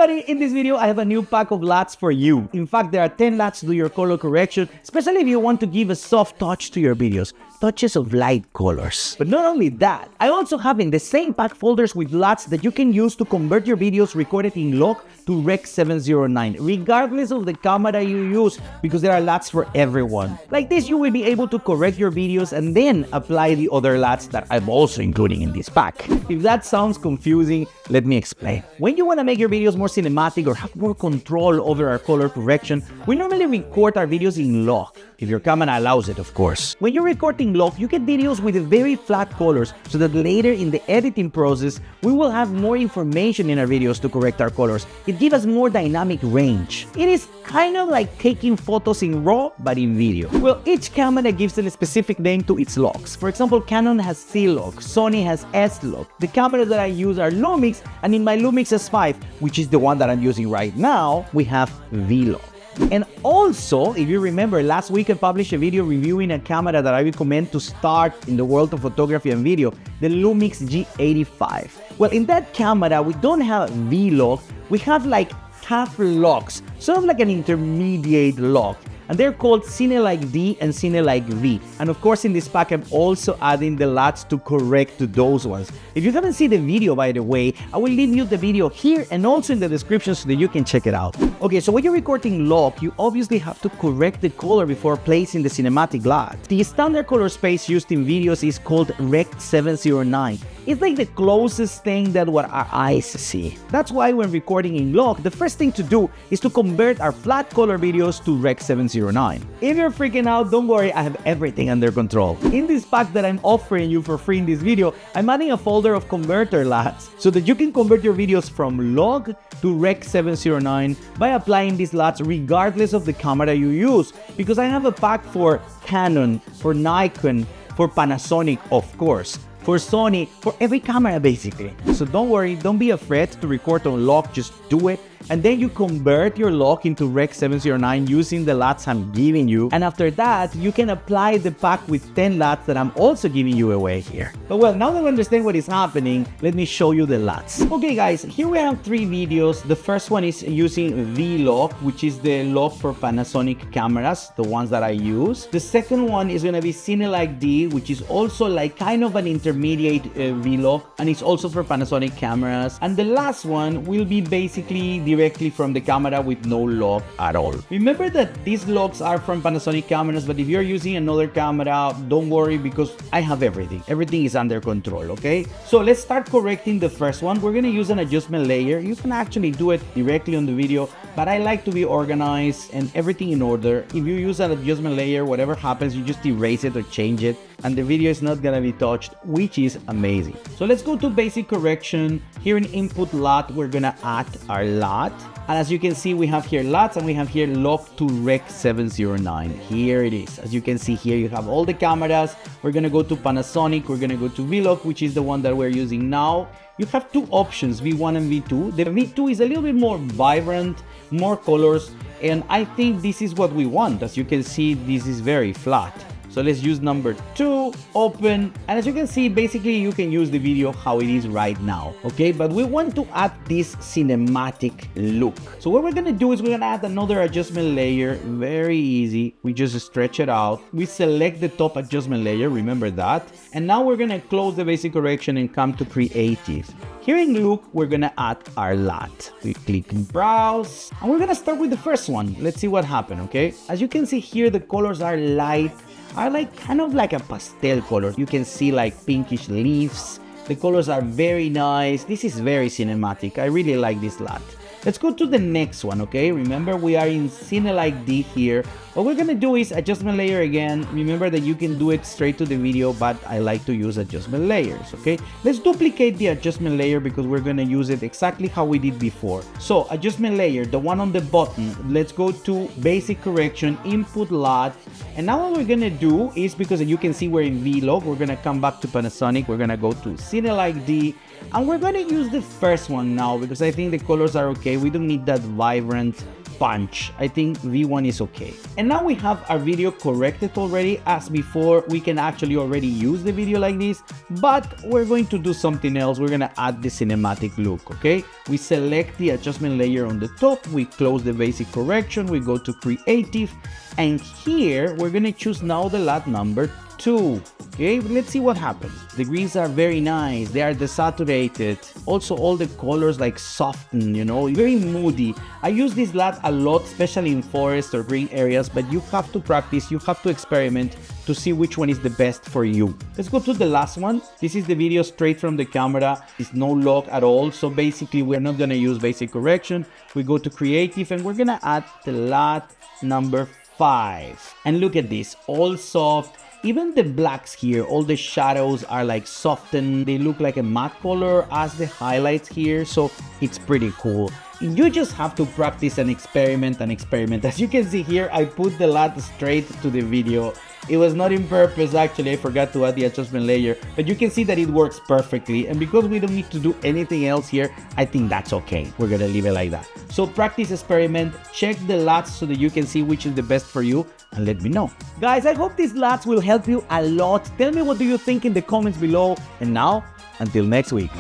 everybody, in this video I have a new pack of LUTs for you. In fact, there are 10 LUTs to do your color correction, especially if you want to give a soft touch to your videos. Touches of light colors. But not only that, I also have in the same pack folders with LUTs that you can use to convert your videos recorded in log to Rec 709, regardless of the camera you use, because there are LUTs for everyone. Like this, you will be able to correct your videos and then apply the other LUTs that I'm also including in this pack. If that sounds confusing, let me explain. When you want to make your videos more cinematic or have more control over our color correction, we normally record our videos in log, if your camera allows it, of course. When you're recording log, you get videos with very flat colors, so that later in the editing process, we will have more information in our videos to correct our colors. It gives us more dynamic range. It is kind of like taking photos in RAW, but in video. Well, each camera gives a specific name to its logs. For example, Canon has C-Log, Sony has S-Log. The cameras that I use are Lumix, and in my Lumix S5, which is the one that I'm using right now, we have V-Log. And also, if you remember, last week I published a video reviewing a camera that I recommend to start in the world of photography and video, the Lumix G85. Well, in that camera, we don't have V-Log, we have like half logs, sort of like an intermediate log. And they're called cine-like-d and cine-like-v. And of course, in this pack, I'm also adding the LUTs to correct to those ones. If you haven't seen the video, by the way, I will leave you the video here and also in the description so that you can check it out. Okay, so when you're recording log, you obviously have to correct the color before placing the cinematic LUT. The standard color space used in videos is called Rec 709. It's like the closest thing that what our eyes see. That's why when recording in log, the first thing to do is to convert our flat color videos to Rec 709. If you're freaking out, don't worry, I have everything under control. In this pack that I'm offering you for free in this video, I'm adding a folder of converter LUTs so that you can convert your videos from log to Rec 709 by applying these LUTs regardless of the camera you use. Because I have a pack for Canon, for Nikon, for Panasonic, of course, for Sony, for every camera basically. So don't worry, don't be afraid to record on log, just do it. And then you convert your log into Rec 709 using the LUTs I'm giving you. And after that, you can apply the pack with 10 LUTs that I'm also giving you away here. But well, now that we understand what is happening, let me show you the LUTs. Okay guys, here we have 3 videos. The first one is using V-Log, which is the log for Panasonic cameras, the ones that I use. The second one is going to be cine-like-d, which is also like kind of an intermediate V-Log, and it's also for Panasonic cameras. And the last one will be basically directly from the camera with no log at all. Remember that these logs are from Panasonic cameras, but if you're using another camera, don't worry because I have everything. Everything is under control, okay? So let's start correcting the first one. We're gonna use an adjustment layer. You can actually do it directly on the video, but I like to be organized and everything in order. If you use an adjustment layer, whatever happens, you just erase it or change it, and the video is not gonna be touched, which is amazing. So let's go to basic correction. Here in input LUT, we're gonna add our LUT. And as you can see, we have here LUTs and we have here log to Rec 709. Here it is. As you can see here, you have all the cameras. We're gonna go to Panasonic, we're gonna go to V-Log, which is the one that we're using now. You have 2 options, V1 and V2. The V2 is a little bit more vibrant, more colors, and I think this is what we want. As you can see, this is very flat. So let's use number 2, open, and as you can see, basically you can use the video how it is right now, okay? But we want to add this cinematic look. So what we're gonna do is we're gonna add another adjustment layer, very easy. We just stretch it out. We select the top adjustment layer, remember that. And now we're gonna close the basic correction and come to creative. Here in look, we're gonna add our LUT. We click browse, and we're gonna start with the first one. Let's see what happened, okay? As you can see here, the colors are light, are like kind of like a pastel color. You can see like pinkish leaves. The colors are very nice. This is very cinematic. I really like this LUT. Let's go to the next one, okay? Remember, we are in cine-like-d here. What we're gonna do is adjustment layer again. Remember that you can do it straight to the video, but I like to use adjustment layers, okay? Let's duplicate the adjustment layer because we're gonna use it exactly how we did before. So, adjustment layer, the one on the bottom, let's go to basic correction, input LUT. And now what we're gonna do is, because you can see we're in V-Log, we're gonna come back to Panasonic, we're gonna go to cine-like-d, And we're gonna use the first one now because I think the colors are okay. We don't need that vibrant punch. I think V1 is okay. And now we have our video corrected already. As before, we can actually already use the video like this, but we're going to do something else. We're gonna add the cinematic look, okay? We select the adjustment layer on the top, we close the basic correction, we go to creative, and here we're gonna choose now the LUT number 2. Okay, let's see what happens. The greens are very nice, they are desaturated. Also all the colors like soften, you know, very moody. I use this LUT a lot, especially in forest or green areas, but you have to practice, you have to experiment to see which one is the best for you. Let's go to the last one. This is the video straight from the camera. It's no log at all. So basically we're not gonna use basic correction. We go to creative and we're gonna add the LUT number 5. And look at this, all soft. Even the blacks here, all the shadows are like softened. They look like a matte color as the highlights here. So it's pretty cool. You just have to practice and experiment and experiment. As you can see here, I put the LUT straight to the video. It was not in purpose, actually. I forgot to add the adjustment layer, but you can see that it works perfectly. And because we don't need to do anything else here, I think that's okay. We're gonna leave it like that. So practice, experiment, check the LUTs so that you can see which is the best for you, and let me know. Guys, I hope these LUTs will help you a lot. Tell me what do you think in the comments below. And now, until next week.